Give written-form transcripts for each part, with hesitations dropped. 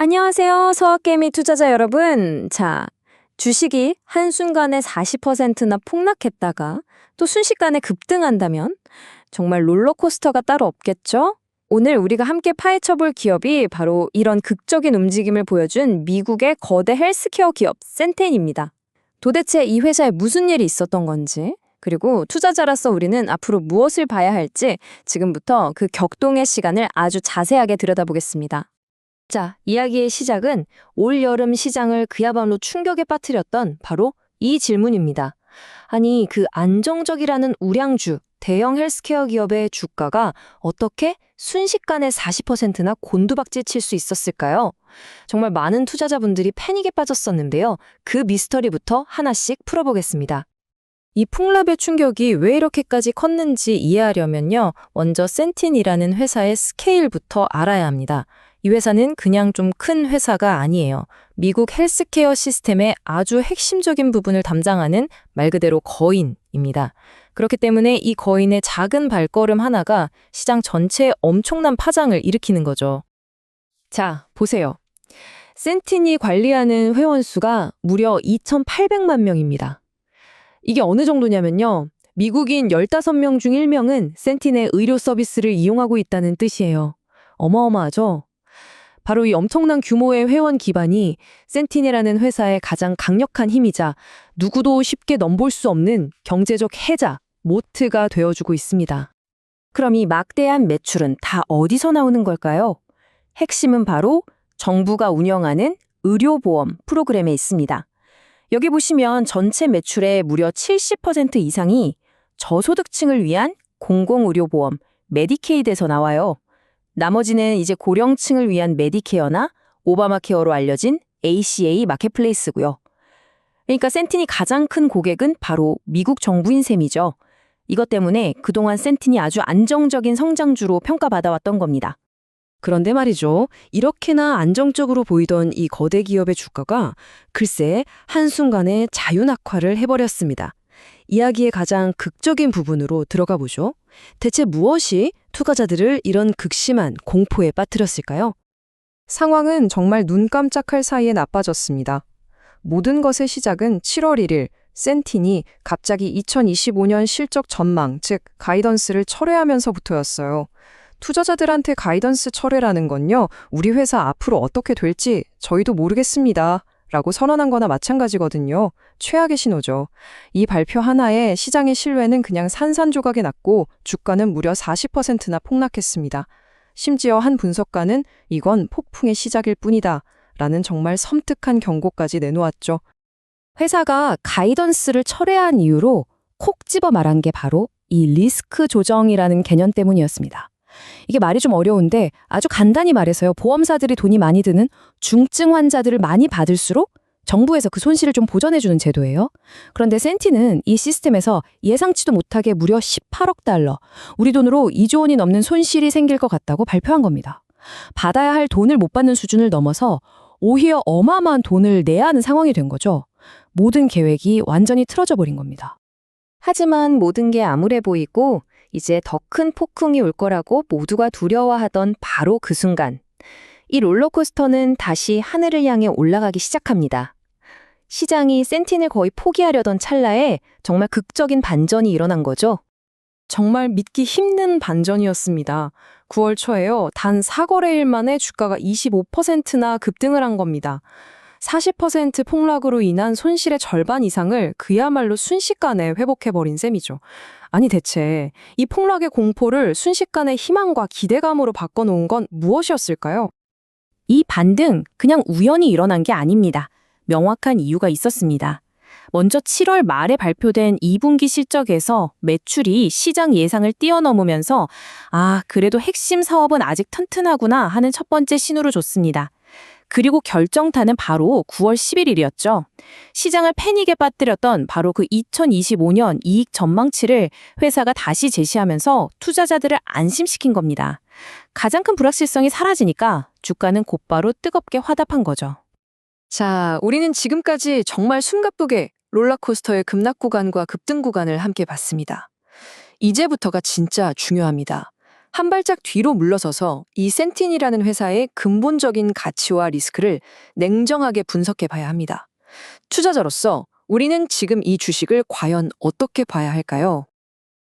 안녕하세요. 서학개미 투자자 여러분. 자, 주식이 한순간에 40%나 폭락했다가 또 순식간에 급등한다면 정말 롤러코스터가 따로 없겠죠? 오늘 우리가 함께 파헤쳐볼 기업이 바로 이런 극적인 움직임을 보여준 미국의 거대 헬스케어 기업 센텐입니다. 도대체 이 회사에 무슨 일이 있었던 건지, 그리고 투자자로서 우리는 앞으로 무엇을 봐야 할지 지금부터 그 격동의 시간을 아주 자세하게 들여다보겠습니다. 자, 이야기의 시작은 올 여름 시장을 그야말로 충격에 빠뜨렸던 바로 이 질문입니다. 아니, 그 안정적이라는 우량주, 대형 헬스케어 기업의 주가가 어떻게 순식간에 40%나 곤두박질 칠 수 있었을까요? 정말 많은 투자자분들이 패닉에 빠졌었는데요. 그 미스터리부터 하나씩 풀어보겠습니다. 이 폭락의 충격이 왜 이렇게까지 컸는지 이해하려면요. 먼저 센틴이라는 회사의 스케일부터 알아야 합니다. 이 회사는 그냥 좀 큰 회사가 아니에요. 미국 헬스케어 시스템의 아주 핵심적인 부분을 담당하는 말 그대로 거인입니다. 그렇기 때문에 이 거인의 작은 발걸음 하나가 시장 전체에 엄청난 파장을 일으키는 거죠. 자, 보세요. 센틴이 관리하는 회원 수가 무려 2,800만 명입니다. 이게 어느 정도냐면요. 미국인 15명 중 1명은 센틴의 의료 서비스를 이용하고 있다는 뜻이에요. 어마어마하죠? 바로 이 엄청난 규모의 회원 기반이 센티네라는 회사의 가장 강력한 힘이자 누구도 쉽게 넘볼 수 없는 경제적 해자, 모트가 되어주고 있습니다. 그럼 이 막대한 매출은 다 어디서 나오는 걸까요? 핵심은 바로 정부가 운영하는 의료보험 프로그램에 있습니다. 여기 보시면 전체 매출의 무려 70% 이상이 저소득층을 위한 공공의료보험, 메디케이드에서 나와요. 나머지는 이제 고령층을 위한 메디케어나 오바마케어로 알려진 ACA 마켓플레이스고요. 그러니까 센틴이 가장 큰 고객은 바로 미국 정부인 셈이죠. 이것 때문에 그동안 센틴이 아주 안정적인 성장주로 평가받아왔던 겁니다. 그런데 말이죠. 이렇게나 안정적으로 보이던 이 거대 기업의 주가가 글쎄 한순간에 자유낙하를 해버렸습니다. 이야기의 가장 극적인 부분으로 들어가 보죠. 대체 무엇이 투자자들을 이런 극심한 공포에 빠뜨렸을까요? 상황은 정말 눈 깜짝할 사이에 나빠졌습니다. 모든 것의 시작은 7월 1일 센틴이 갑자기 2025년 실적 전망, 즉 가이던스를 철회하면서부터였어요. 투자자들한테 가이던스 철회라는 건요, 우리 회사 앞으로 어떻게 될지 저희도 모르겠습니다. 라고 선언한 거나 마찬가지거든요. 최악의 신호죠. 이 발표 하나에 시장의 신뢰는 그냥 산산조각이 났고 주가는 무려 40%나 폭락했습니다. 심지어 한 분석가는 이건 폭풍의 시작일 뿐이다 라는 정말 섬뜩한 경고까지 내놓았죠. 회사가 가이던스를 철회한 이유로 콕 집어 말한 게 바로 이 리스크 조정이라는 개념 때문이었습니다. 이게 말이 좀 어려운데 아주 간단히 말해서요. 보험사들이 돈이 많이 드는 중증 환자들을 많이 받을수록 정부에서 그 손실을 좀 보전해주는 제도예요. 그런데 센티는 이 시스템에서 예상치도 못하게 무려 18억 달러, 우리 돈으로 2조 원이 넘는 손실이 생길 것 같다고 발표한 겁니다. 받아야 할 돈을 못 받는 수준을 넘어서 오히려 어마어마한 돈을 내야 하는 상황이 된 거죠. 모든 계획이 완전히 틀어져 버린 겁니다. 하지만 모든 게 암울해 보이고 이제 더 큰 폭풍이 올 거라고 모두가 두려워하던 바로 그 순간, 이 롤러코스터는 다시 하늘을 향해 올라가기 시작합니다. 시장이 센틴을 거의 포기하려던 찰나에 정말 극적인 반전이 일어난 거죠. 정말 믿기 힘든 반전이었습니다. 9월 초에요. 단 4거래일 만에 주가가 25%나 급등을 한 겁니다. 40% 폭락으로 인한 손실의 절반 이상을 그야말로 순식간에 회복해버린 셈이죠. 아니 대체 이 폭락의 공포를 순식간에 희망과 기대감으로 바꿔놓은 건 무엇이었을까요? 이 반등 그냥 우연히 일어난 게 아닙니다. 명확한 이유가 있었습니다. 먼저 7월 말에 발표된 2분기 실적에서 매출이 시장 예상을 뛰어넘으면서 그래도 핵심 사업은 아직 튼튼하구나 하는 첫 번째 신호를 줬습니다. 그리고 결정타는 바로 9월 11일이었죠. 시장을 패닉에 빠뜨렸던 바로 그 2025년 이익 전망치를 회사가 다시 제시하면서 투자자들을 안심시킨 겁니다. 가장 큰 불확실성이 사라지니까 주가는 곧바로 뜨겁게 화답한 거죠. 자, 우리는 지금까지 정말 숨가쁘게 롤러코스터의 급락 구간과 급등 구간을 함께 봤습니다. 이제부터가 진짜 중요합니다. 한 발짝 뒤로 물러서서 이 센틴이라는 회사의 근본적인 가치와 리스크를 냉정하게 분석해 봐야 합니다. 투자자로서 우리는 지금 이 주식을 과연 어떻게 봐야 할까요?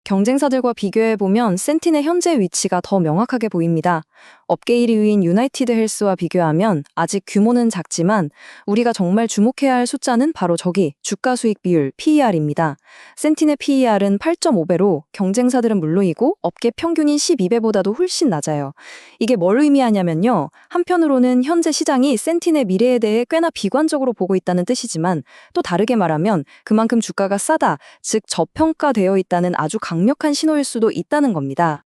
경쟁사들과 비교해보면 센틴의 현재 위치가 더 명확하게 보입니다. 업계 1위인 유나이티드 헬스와 비교하면 아직 규모는 작지만 우리가 정말 주목해야 할 숫자는 바로 저기 주가 수익 비율 PER입니다. 센틴의 PER은 8.5배로 경쟁사들은 물론이고 업계 평균인 12배보다도 훨씬 낮아요. 이게 뭘 의미하냐면요. 한편으로는 현재 시장이 센틴의 미래에 대해 꽤나 비관적으로 보고 있다는 뜻이지만 또 다르게 말하면 그만큼 주가가 싸다, 즉 저평가되어 있다는 아주 강력한 신호일 수도 있다는 겁니다.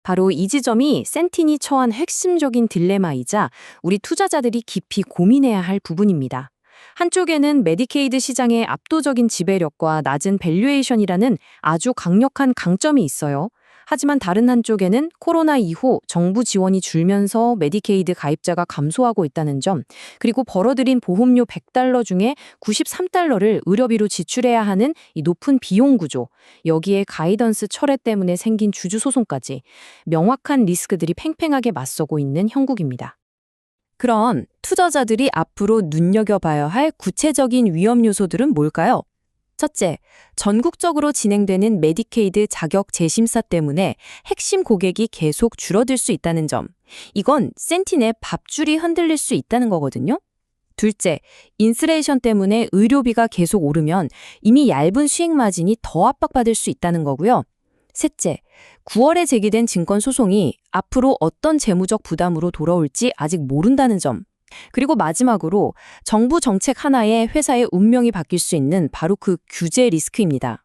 바로 이 지점이 센틴이 처한 핵심적인 딜레마이자 우리 투자자들이 깊이 고민해야 할 부분입니다. 한쪽에는 메디케이드 시장의 압도적인 지배력과 낮은 밸류에이션이라는 아주 강력한 강점이 있어요. 하지만 다른 한쪽에는 코로나 이후 정부 지원이 줄면서 메디케이드 가입자가 감소하고 있다는 점, 그리고 벌어들인 보험료 $100 중에 $93를 의료비로 지출해야 하는 이 높은 비용 구조, 여기에 가이던스 철회 때문에 생긴 주주 소송까지 명확한 리스크들이 팽팽하게 맞서고 있는 형국입니다. 그럼 투자자들이 앞으로 눈여겨봐야 할 구체적인 위험 요소들은 뭘까요? 첫째, 전국적으로 진행되는 메디케이드 자격 재심사 때문에 핵심 고객이 계속 줄어들 수 있다는 점. 이건 센틴의 밥줄이 흔들릴 수 있다는 거거든요. 둘째, 인플레이션 때문에 의료비가 계속 오르면 이미 얇은 수익 마진이 더 압박받을 수 있다는 거고요. 셋째, 9월에 제기된 증권 소송이 앞으로 어떤 재무적 부담으로 돌아올지 아직 모른다는 점. 그리고 마지막으로 정부 정책 하나에 회사의 운명이 바뀔 수 있는 바로 그 규제 리스크입니다.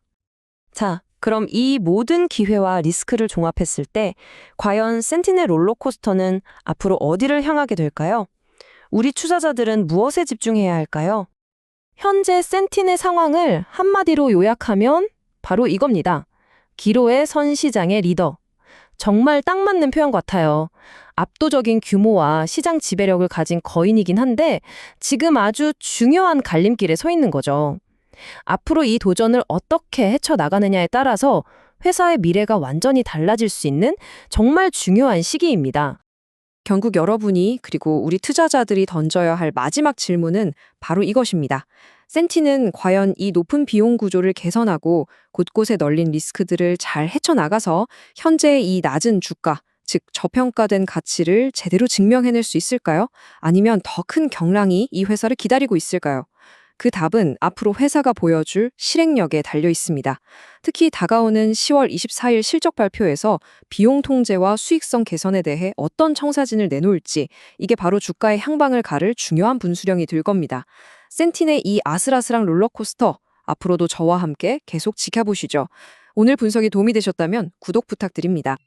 자, 그럼 이 모든 기회와 리스크를 종합했을 때 과연 센틴의 롤러코스터는 앞으로 어디를 향하게 될까요? 우리 투자자들은 무엇에 집중해야 할까요? 현재 센틴의 상황을 한마디로 요약하면 바로 이겁니다. 기로에 선 시장의 리더. 정말 딱 맞는 표현 같아요. 압도적인 규모와 시장 지배력을 가진 거인이긴 한데 지금 아주 중요한 갈림길에 서 있는 거죠. 앞으로 이 도전을 어떻게 헤쳐나가느냐에 따라서 회사의 미래가 완전히 달라질 수 있는 정말 중요한 시기입니다. 결국 여러분이 그리고 우리 투자자들이 던져야 할 마지막 질문은 바로 이것입니다. 센틴은 과연 이 높은 비용 구조를 개선하고 곳곳에 널린 리스크들을 잘 헤쳐나가서 현재의 이 낮은 주가, 즉 저평가된 가치를 제대로 증명해낼 수 있을까요? 아니면 더 큰 경랑이 이 회사를 기다리고 있을까요? 그 답은 앞으로 회사가 보여줄 실행력에 달려 있습니다. 특히 다가오는 10월 24일 실적 발표에서 비용 통제와 수익성 개선에 대해 어떤 청사진을 내놓을지, 이게 바로 주가의 향방을 가를 중요한 분수령이 될 겁니다. 센틴의 이 아슬아슬한 롤러코스터, 앞으로도 저와 함께 계속 지켜보시죠. 오늘 분석이 도움이 되셨다면 구독 부탁드립니다.